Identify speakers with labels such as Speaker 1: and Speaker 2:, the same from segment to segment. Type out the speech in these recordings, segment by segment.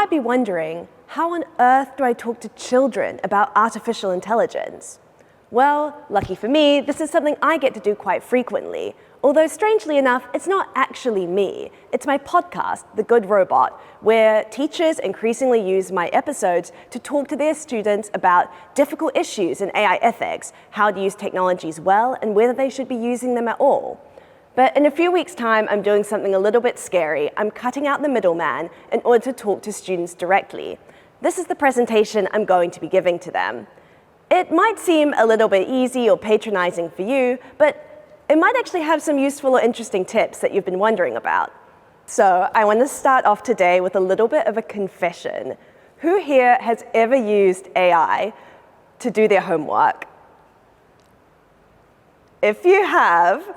Speaker 1: might be wondering, how on earth do I talk to children about artificial intelligence? Well, lucky for me, this is something I get to do quite frequently. Although strangely enough, it's not actually me. It's my podcast, The Good Robot, where teachers increasingly use my episodes to talk to their students about difficult issues in AI ethics, how to use technologies well, and whether they should be using them at all. But in a few weeks' time, I'm doing something a little bit scary. I'm cutting out the middleman in order to talk to students directly. This is the presentation I'm going to be giving to them. It might seem a little bit easy or patronizing for you, but it might actually have some useful or interesting tips that you've been wondering about. So I want to start off today with a little bit of a confession. Who here has ever used AI to do their homework? If you have,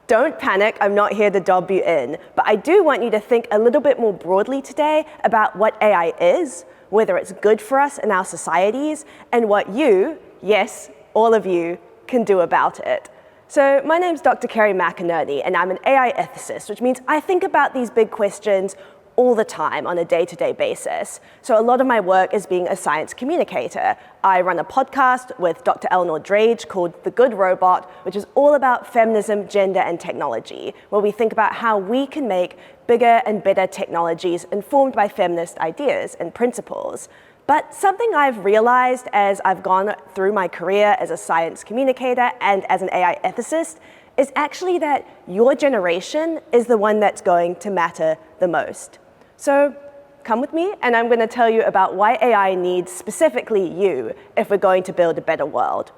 Speaker 1: don't panic, I'm not here to dob you in, but I do want you to think a little bit more broadly today about what AI is, whether it's good for us in our societies, and what you, yes, all of you, can do about it. So my name's Dr. Kerry McInerney, and I'm an AI ethicist, which means I think about these big questions all the time on a day-to-day basis. So a lot of my work is being a science communicator. I run a podcast with Dr. Eleanor Drage called The Good Robot, which is all about feminism, gender, and technology, where we think about how we can make bigger and better technologies informed by feminist ideas and principles. But something I've realized as I've gone through my career as a science communicator and as an AI ethicist is actually that your generation is the one that's going to matter the most. So come with me, and I'm going to tell you about why AI needs specifically you if we're going to build a better world.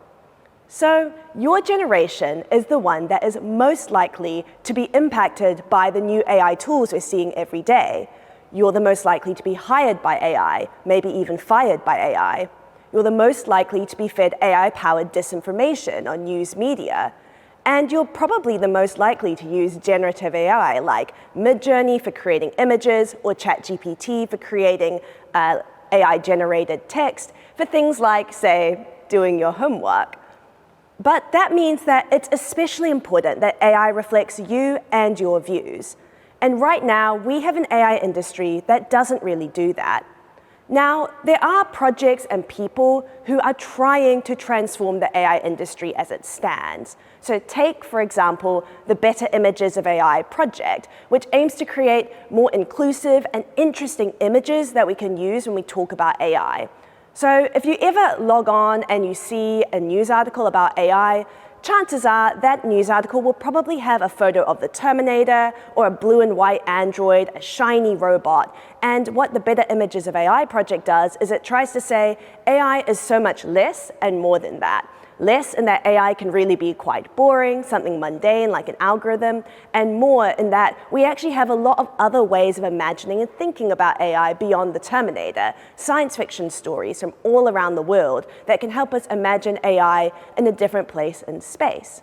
Speaker 1: So your generation is the one that is most likely to be impacted by the new AI tools we're seeing every day. You're the most likely to be hired by AI, maybe even fired by AI. You're the most likely to be fed AI-powered disinformation on news media. And you're probably the most likely to use generative AI like Midjourney for creating images or ChatGPT for creating AI-generated text for things like, say, doing your homework. But that means that it's especially important that AI reflects you and your views. And right now, we have an AI industry that doesn't really do that. Now, there are projects and people who are trying to transform the AI industry as it stands. So take, for example, the Better Images of AI project, which aims to create more inclusive and interesting images that we can use when we talk about AI. So if you ever log on and you see a news article about AI, chances are that news article will probably have a photo of the Terminator or a blue and white android, a shiny robot. And what the Better Images of AI project does is it tries to say AI is so much less and more than that. Less in that AI can really be quite boring, something mundane like an algorithm, and more in that we actually have a lot of other ways of imagining and thinking about AI beyond the Terminator, science fiction stories from all around the world that can help us imagine AI in a different place in space.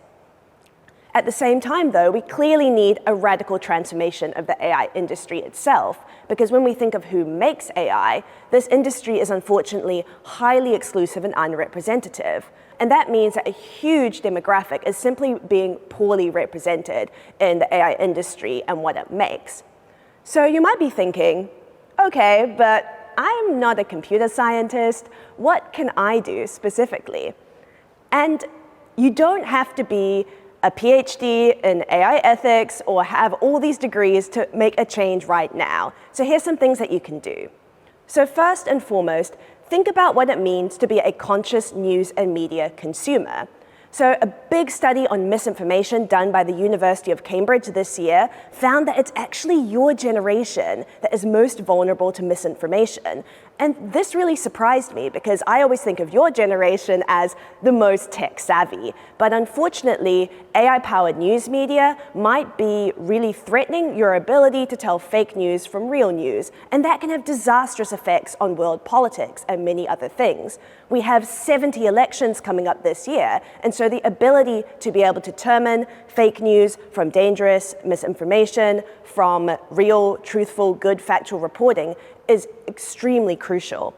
Speaker 1: At the same time, though, we clearly need a radical transformation of the AI industry itself, because when we think of who makes AI, this industry is unfortunately highly exclusive and unrepresentative. And that means that a huge demographic is simply being poorly represented in the AI industry and what it makes. So you might be thinking, okay, but I'm not a computer scientist. What can I do specifically? And you don't have to be a PhD in AI ethics or have all these degrees to make a change right now. So here's some things that you can do. So first and foremost, think about what it means to be a conscious news and media consumer. So a big study on misinformation done by the University of Cambridge this year found that it's actually your generation that is most vulnerable to misinformation. And this really surprised me because I always think of your generation as the most tech savvy. But unfortunately, AI-powered news media might be really threatening your ability to tell fake news from real news. And that can have disastrous effects on world politics and many other things. We have 70 elections coming up this year. And so the ability to be able to determine fake news from dangerous misinformation, from real, truthful, good factual reporting is extremely crucial.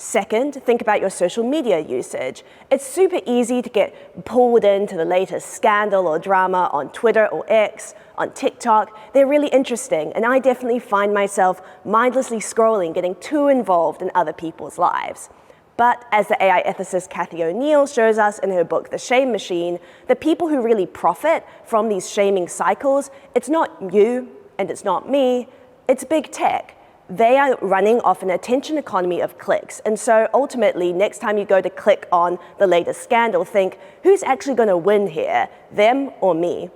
Speaker 1: Second, think about your social media usage. It's super easy to get pulled into the latest scandal or drama on Twitter or X, on TikTok. They're really interesting, and I definitely find myself mindlessly scrolling, getting too involved in other people's lives. But as the AI ethicist Cathy O'Neil shows us in her book, The Shame Machine, the people who really profit from these shaming cycles, it's not you and it's not me, it's big tech. They are running off an attention economy of clicks. And so ultimately, next time you go to click on the latest scandal, think, who's actually going to win here, them or me?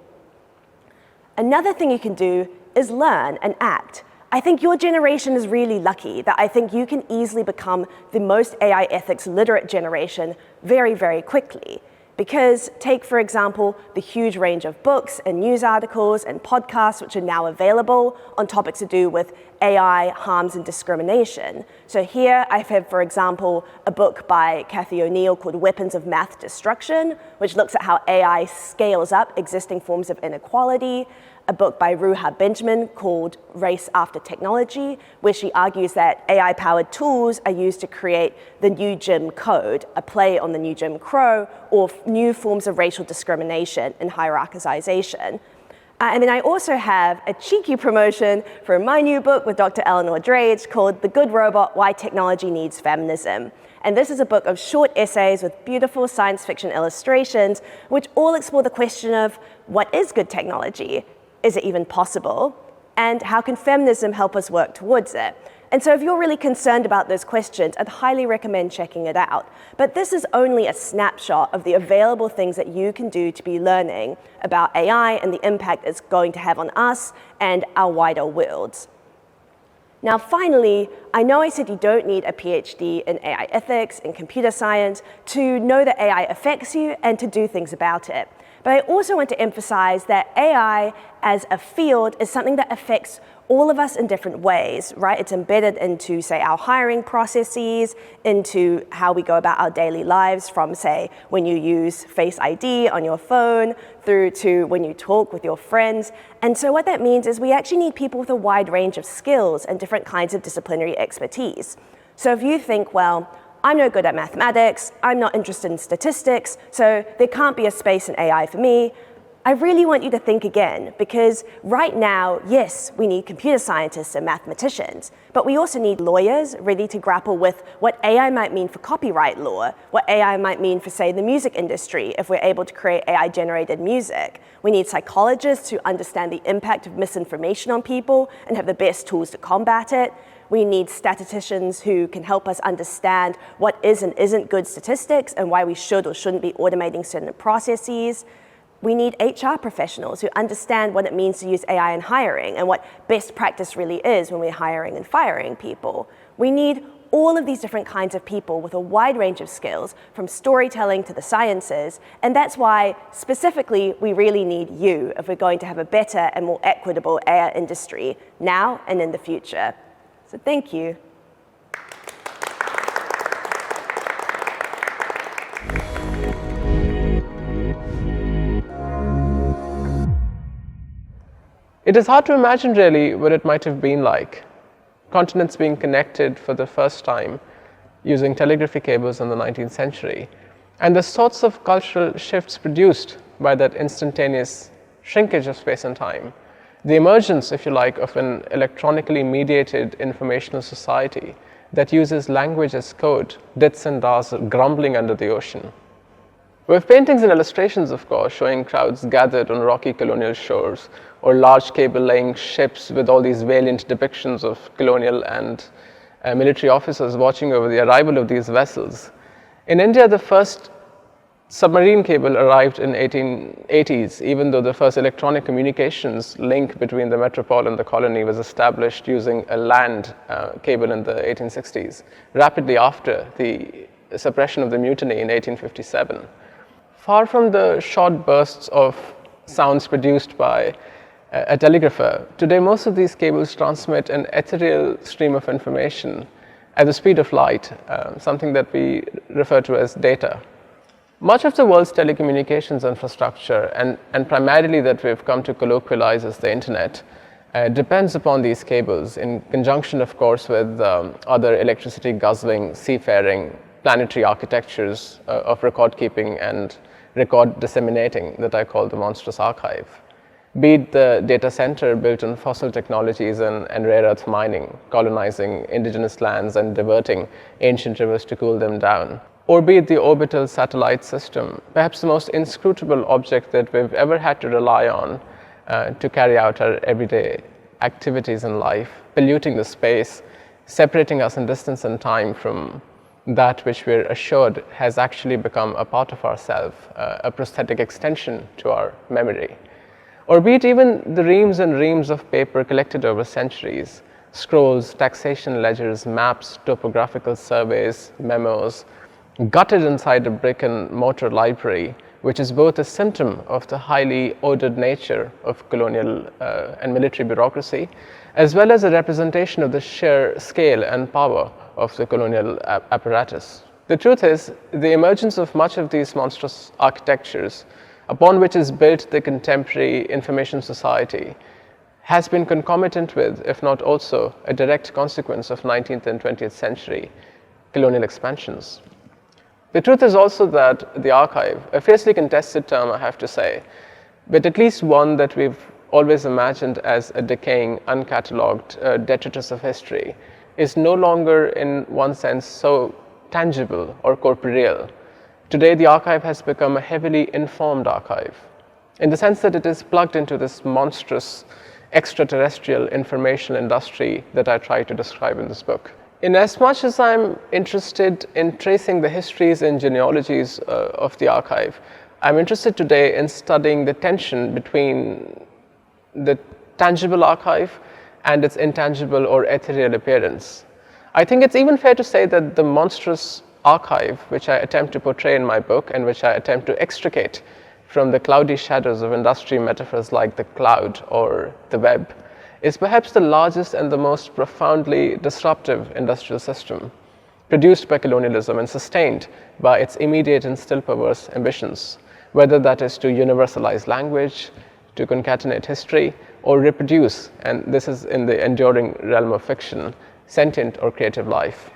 Speaker 1: Another thing you can do is learn and act. I think your generation is really lucky that I think you can easily become the most AI ethics literate generation very, very quickly. Because take, for example, the huge range of books and news articles and podcasts which are now available on topics to do with AI, harms, and discrimination. So here I have, for example, a book by Cathy O'Neil called Weapons of Math Destruction, which looks at how AI scales up existing forms of inequality. A book by Ruha Benjamin called Race After Technology, where she argues that AI-powered tools are used to create the new Jim Code, a play on the new Jim Crow, or new forms of racial discrimination and hierarchization. And then I also have a cheeky promotion for my new book with Dr. Eleanor Drage called The Good Robot, Why Technology Needs Feminism. And this is a book of short essays with beautiful science fiction illustrations, which all explore the question of what is good technology? Is it even possible? And how can feminism help us work towards it? And so if you're really concerned about those questions, I'd highly recommend checking it out. But this is only a snapshot of the available things that you can do to be learning about AI and the impact it's going to have on us and our wider worlds. Now, finally, I know I said you don't need a PhD in AI ethics and computer science to know that AI affects you and to do things about it. But I also want to emphasize that AI as a field is something that affects all of us in different ways, right? It's embedded into, say, our hiring processes, into how we go about our daily lives, from, say, when you use Face ID on your phone, through to when you talk with your friends. And so what that means is we actually need people with a wide range of skills and different kinds of disciplinary expertise. So if you think, well, I'm no good at mathematics, I'm not interested in statistics, so there can't be a space in AI for me, I really want you to think again, because right now, yes, we need computer scientists and mathematicians, but we also need lawyers ready to grapple with what AI might mean for copyright law, what AI might mean for, say, the music industry if we're able to create AI-generated music. We need psychologists who understand the impact of misinformation on people and have the best tools to combat it. We need statisticians who can help us understand what is and isn't good statistics and why we should or shouldn't be automating certain processes. We need HR professionals who understand what it means to use AI in hiring and what best practice really is when we're hiring and firing people. We need all of these different kinds of people with a wide range of skills, from storytelling to the sciences, and that's why, specifically, we really need you if we're going to have a better and more equitable AI industry now and in the future. So thank you.
Speaker 2: It is hard to imagine really what it might have been like. Continents being connected for the first time using telegraphy cables in the 19th century, and the sorts of cultural shifts produced by that instantaneous shrinkage of space and time. The emergence, if you like, of an electronically mediated informational society that uses language as code, dits and das grumbling under the ocean. We have paintings and illustrations, of course, showing crowds gathered on rocky colonial shores, or large cable-laying ships with all these valiant depictions of colonial and military officers watching over the arrival of these vessels. In India, the first submarine cable arrived in 1880s, even though the first electronic communications link between the metropole and the colony was established using a land cable in the 1860s, rapidly after the suppression of the mutiny in 1857. Far from the short bursts of sounds produced by a telegrapher, today most of these cables transmit an ethereal stream of information at the speed of light, something that we refer to as data. Much of the world's telecommunications infrastructure, and primarily that we've come to colloquialize as the internet, depends upon these cables in conjunction, of course, with other electricity guzzling, seafaring, planetary architectures of record keeping and record disseminating that I call the monstrous archive. Be it the data center built on fossil technologies and rare earth mining, colonizing indigenous lands and diverting ancient rivers to cool them down. Or be it the orbital satellite system, perhaps the most inscrutable object that we've ever had to rely on to carry out our everyday activities in life, polluting the space, separating us in distance and time from that which we're assured has actually become a part of ourself, a prosthetic extension to our memory. Or be it even the reams and reams of paper collected over centuries, scrolls, taxation ledgers, maps, topographical surveys, memos, gutted inside a brick and mortar library, which is both a symptom of the highly ordered nature of colonial and military bureaucracy, as well as a representation of the sheer scale and power of the colonial apparatus. The truth is, the emergence of much of these monstrous architectures, upon which is built the contemporary information society, has been concomitant with, if not also, a direct consequence of 19th and 20th century colonial expansions. The truth is also that the archive, a fiercely contested term I have to say, but at least one that we've always imagined as a decaying, uncatalogued detritus of history, is no longer in one sense so tangible or corporeal. Today the archive has become a heavily informed archive, in the sense that it is plugged into this monstrous extraterrestrial information industry that I try to describe in this book. In as much as I'm interested in tracing the histories and genealogies of the archive, I'm interested today in studying the tension between the tangible archive and its intangible or ethereal appearance. I think it's even fair to say that the monstrous archive, which I attempt to portray in my book and which I attempt to extricate from the cloudy shadows of industry metaphors like the cloud or the web, is perhaps the largest and the most profoundly disruptive industrial system, produced by colonialism and sustained by its immediate and still perverse ambitions, whether that is to universalize language, to concatenate history, or reproduce, and this is in the enduring realm of fiction, sentient or creative life.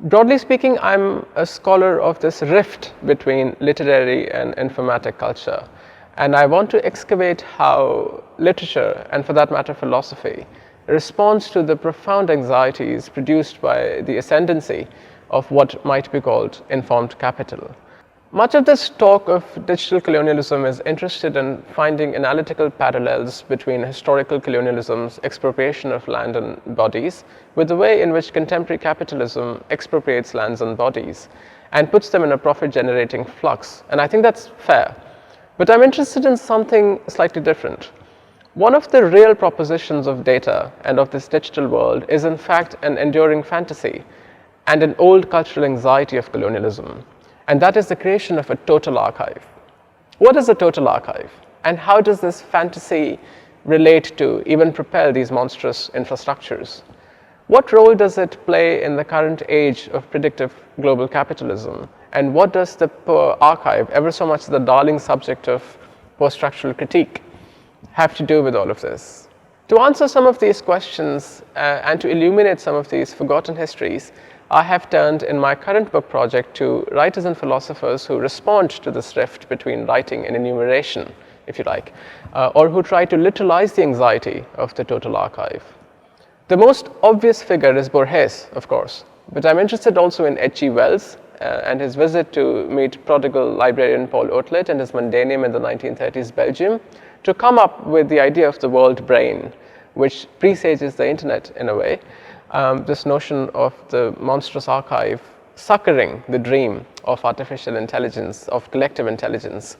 Speaker 2: Broadly speaking, I'm a scholar of this rift between literary and informatic culture, and I want to excavate how literature, and for that matter philosophy, responds to the profound anxieties produced by the ascendancy of what might be called informed capital. Much of this talk of digital colonialism is interested in finding analytical parallels between historical colonialism's expropriation of land and bodies with the way in which contemporary capitalism expropriates lands and bodies and puts them in a profit-generating flux. And I think that's fair. But I'm interested in something slightly different. One of the real propositions of data and of this digital world is in fact an enduring fantasy and an old cultural anxiety of colonialism. And that is the creation of a total archive. What is a total archive? And how does this fantasy relate to, even propel these monstrous infrastructures? What role does it play in the current age of predictive global capitalism? And what does the archive, ever so much the darling subject of post-structural critique, have to do with all of this? To answer some of these questions and to illuminate some of these forgotten histories, I have turned in my current book project to writers and philosophers who respond to this rift between writing and enumeration, if you like, or who try to literalize the anxiety of the total archive. The most obvious figure is Borges, of course, but I'm interested also in H.G. Wells and his visit to meet prodigal librarian Paul Outlet and his Mundanium in the 1930s Belgium to come up with the idea of the world brain, which presages the internet in a way. This notion of the monstrous archive succoring the dream of artificial intelligence, of collective intelligence.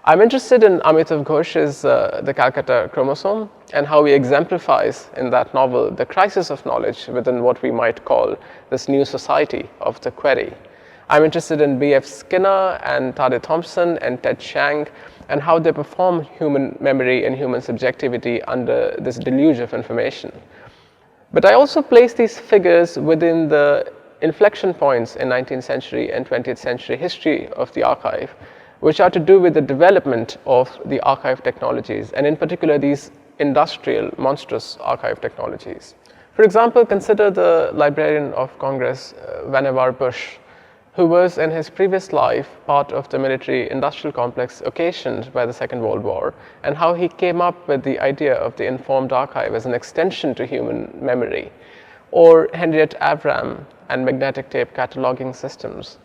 Speaker 2: I'm interested in Amitav Ghosh's The Calcutta Chromosome and how he exemplifies in that novel the crisis of knowledge within what we might call this new society of the query. I'm interested in B.F. Skinner and Tade Thompson and Ted Chiang and how they perform human memory and human subjectivity under this deluge of information. But I also place these figures within the inflection points in 19th century and 20th century history of the archive, which are to do with the development of the archive technologies, and in particular these industrial, monstrous archive technologies. For example, consider the Librarian of Congress, Vannevar Bush, who was in his previous life part of the military-industrial complex occasioned by the Second World War, and how he came up with the idea of the informed archive as an extension to human memory. Or Henriette Avram and magnetic tape cataloging systems,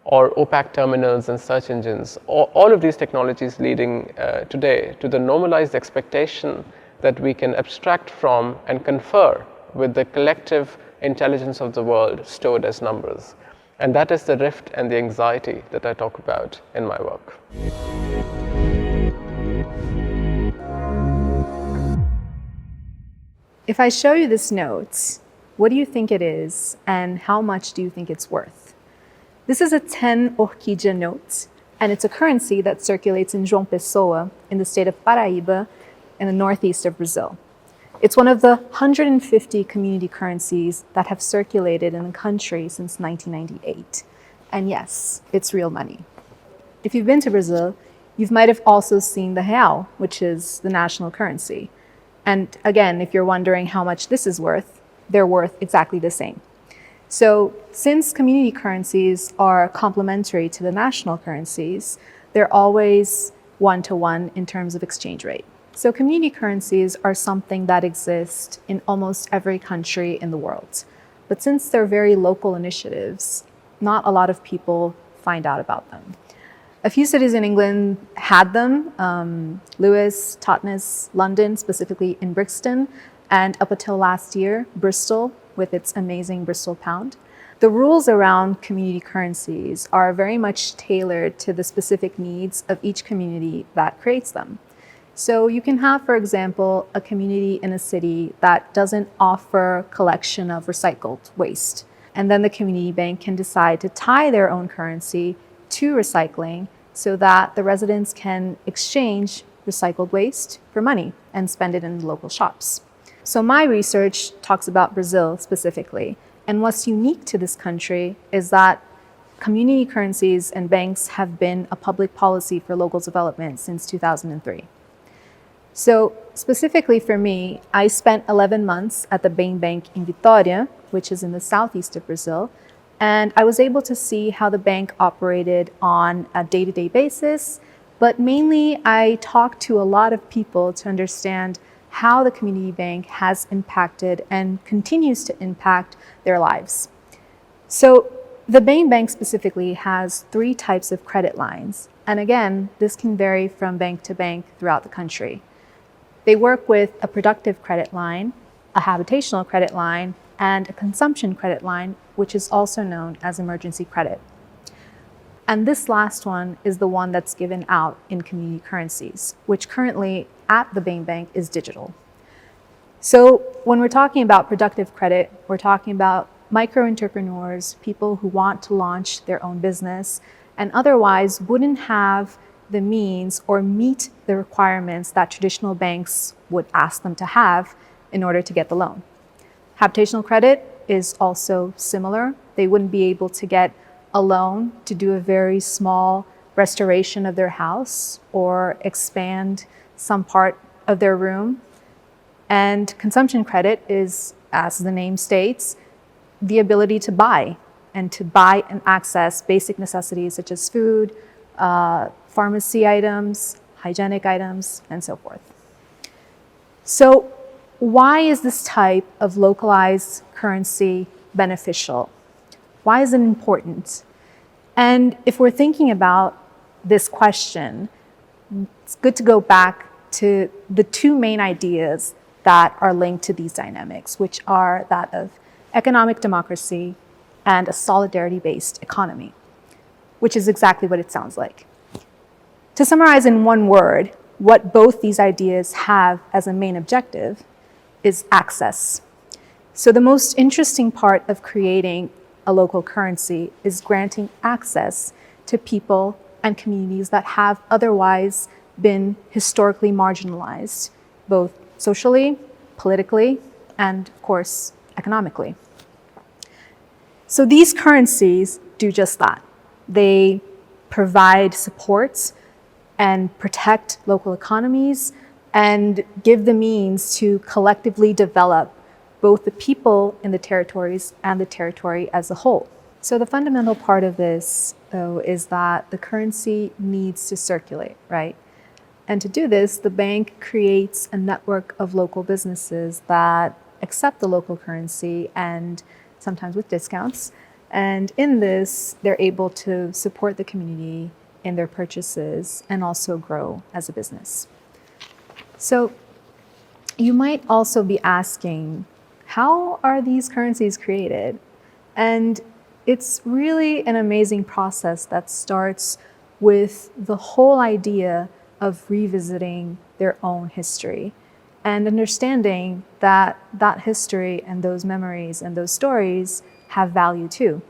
Speaker 2: or opaque terminals and search engines, all of these technologies leading today to the normalized expectation that we can abstract from and confer with the collective intelligence of the world stored as numbers. And that is the rift and the anxiety that I talk about in my work.
Speaker 3: If I show you this note, what do you think it is, and how much do you think it's worth? This is a 10 horquilla note, and it's a currency that circulates in João Pessoa in the state of Paraíba in the northeast of Brazil. It's one of the 150 community currencies that have circulated in the country since 1998. And yes, it's real money. If you've been to Brazil, you might have also seen the real, which is the national currency. And again, if you're wondering how much this is worth, they're worth exactly the same. So since community currencies are complementary to the national currencies, they're always one-to-one in terms of exchange rate. So community currencies are something that exist in almost every country in the world. But since they're very local initiatives, not a lot of people find out about them. A few cities in England had them, Lewis, Totnes, London, specifically in Brixton, and up until last year, Bristol, with its amazing Bristol pound. The rules around community currencies are very much tailored to the specific needs of each community that creates them. So you can have, for example, a community in a city that doesn't offer collection of recycled waste. And then the community bank can decide to tie their own currency to recycling so that the residents can exchange recycled waste for money and spend it in local shops. So my research talks about Brazil specifically. And what's unique to this country is that community currencies and banks have been a public policy for local development since 2003. So specifically for me, I spent 11 months at the Bem Bank in Vitória, which is in the southeast of Brazil, and I was able to see how the bank operated on a day-to-day basis, but mainly I talked to a lot of people to understand how the community bank has impacted and continues to impact their lives. So the Bem Bank specifically has 3 types of credit lines, and again, this can vary from bank to bank throughout the country. They work with a productive credit line, a habitational credit line, and a consumption credit line, which is also known as emergency credit. And this last one is the one that's given out in community currencies, which currently at the Bem Bank is digital. So when we're talking about productive credit, we're talking about micro entrepreneurs, people who want to launch their own business and otherwise wouldn't have the means or meet the requirements that traditional banks would ask them to have in order to get the loan. Habitational credit is also similar. They wouldn't be able to get a loan to do a very small restoration of their house or expand some part of their room. And consumption credit is, as the name states, the ability to buy and access basic necessities such as food, pharmacy items, hygienic items, and so forth. So why is this type of localized currency beneficial? Why is it important? And if we're thinking about this question, it's good to go back to the 2 main ideas that are linked to these dynamics, which are that of economic democracy and a solidarity-based economy, which is exactly what it sounds like. To summarize in one word, what both these ideas have as a main objective is access. So the most interesting part of creating a local currency is granting access to people and communities that have otherwise been historically marginalized, both socially, politically, and of course, economically. So these currencies do just that. They provide support and protect local economies and give the means to collectively develop both the people in the territories and the territory as a whole. So the fundamental part of this, though, is that the currency needs to circulate, right? And to do this, the bank creates a network of local businesses that accept the local currency, and sometimes with discounts. And in this, they're able to support the community in their purchases and also grow as a business. So you might also be asking, how are these currencies created? And it's really an amazing process that starts with the whole idea of revisiting their own history and understanding that that history and those memories and those stories have value too.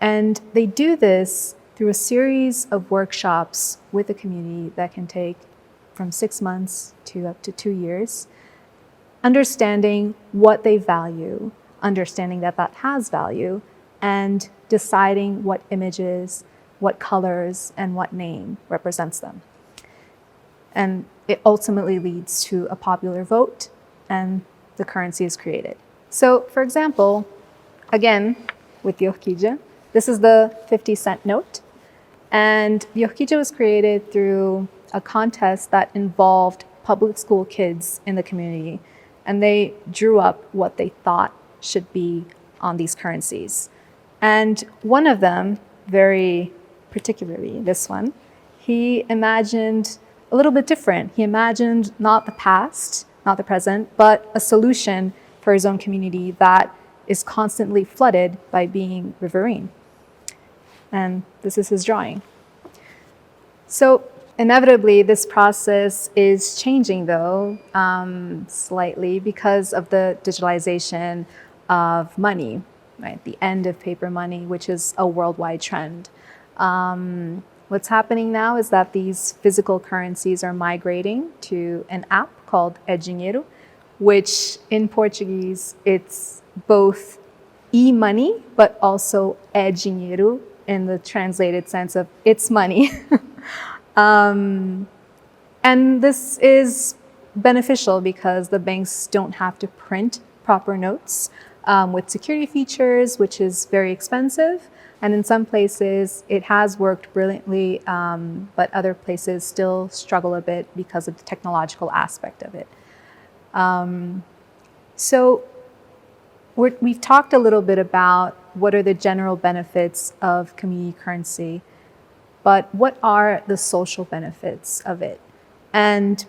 Speaker 3: And they do this through a series of workshops with the community that can take from 6 months to up to 2 years, understanding what they value, understanding that that has value, and deciding what images, what colors, and what name represents them. And it ultimately leads to a popular vote, and the currency is created. So, for example, again, with the Orquídea, this is the 50-cent note. And the Orquídea was created through a contest that involved public school kids in the community. And they drew up what they thought should be on these currencies. And one of them, very particularly this one, he imagined a little bit different. He imagined not the past, not the present, but a solution for his own community that is constantly flooded by being riverine. And this is his drawing. So inevitably, this process is changing, though, slightly because of the digitalization of money, right? The end of paper money, which is a worldwide trend. What's happening now is that these physical currencies are migrating to an app called E-Dinheiro, which in Portuguese, it's both e-money, but also E-Dinheiro in the translated sense of it's money. And this is beneficial because the banks don't have to print proper notes with security features, which is very expensive. And in some places, it has worked brilliantly, but other places still struggle a bit because of the technological aspect of it. So we've talked a little bit about what are the general benefits of community currency, but what are the social benefits of it? And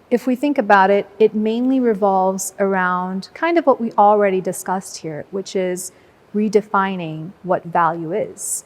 Speaker 3: if we think about it, it mainly revolves around kind of what we already discussed here, which is redefining what value is.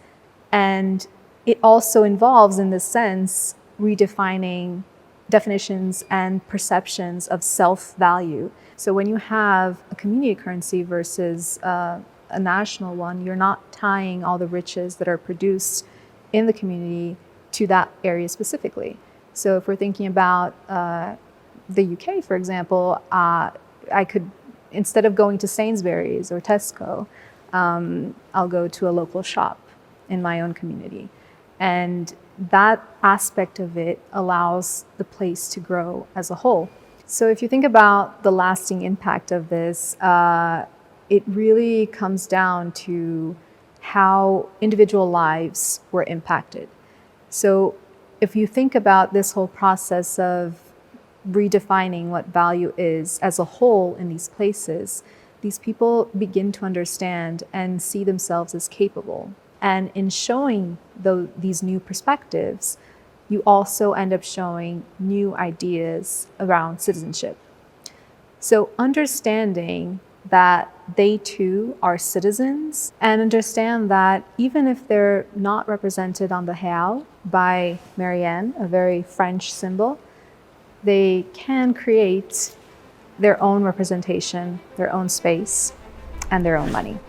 Speaker 3: And it also involves, in this sense, redefining definitions and perceptions of self-value. So when you have a community currency versus a national one, you're not tying all the riches that are produced in the community to that area specifically. So if we're thinking about the UK, for example, I could, instead of going to Sainsbury's or Tesco, I'll go to a local shop in my own community. And that aspect of it allows the place to grow as a whole. So if you think about the lasting impact of this, it really comes down to how individual lives were impacted. So if you think about this whole process of redefining what value is as a whole in these places, these people begin to understand and see themselves as capable. And in showing these new perspectives, you also end up showing new ideas around citizenship. So understanding that they too are citizens, and understand that even if they're not represented on the real by Marianne, a very French symbol, they can create their own representation, their own space, and their own money.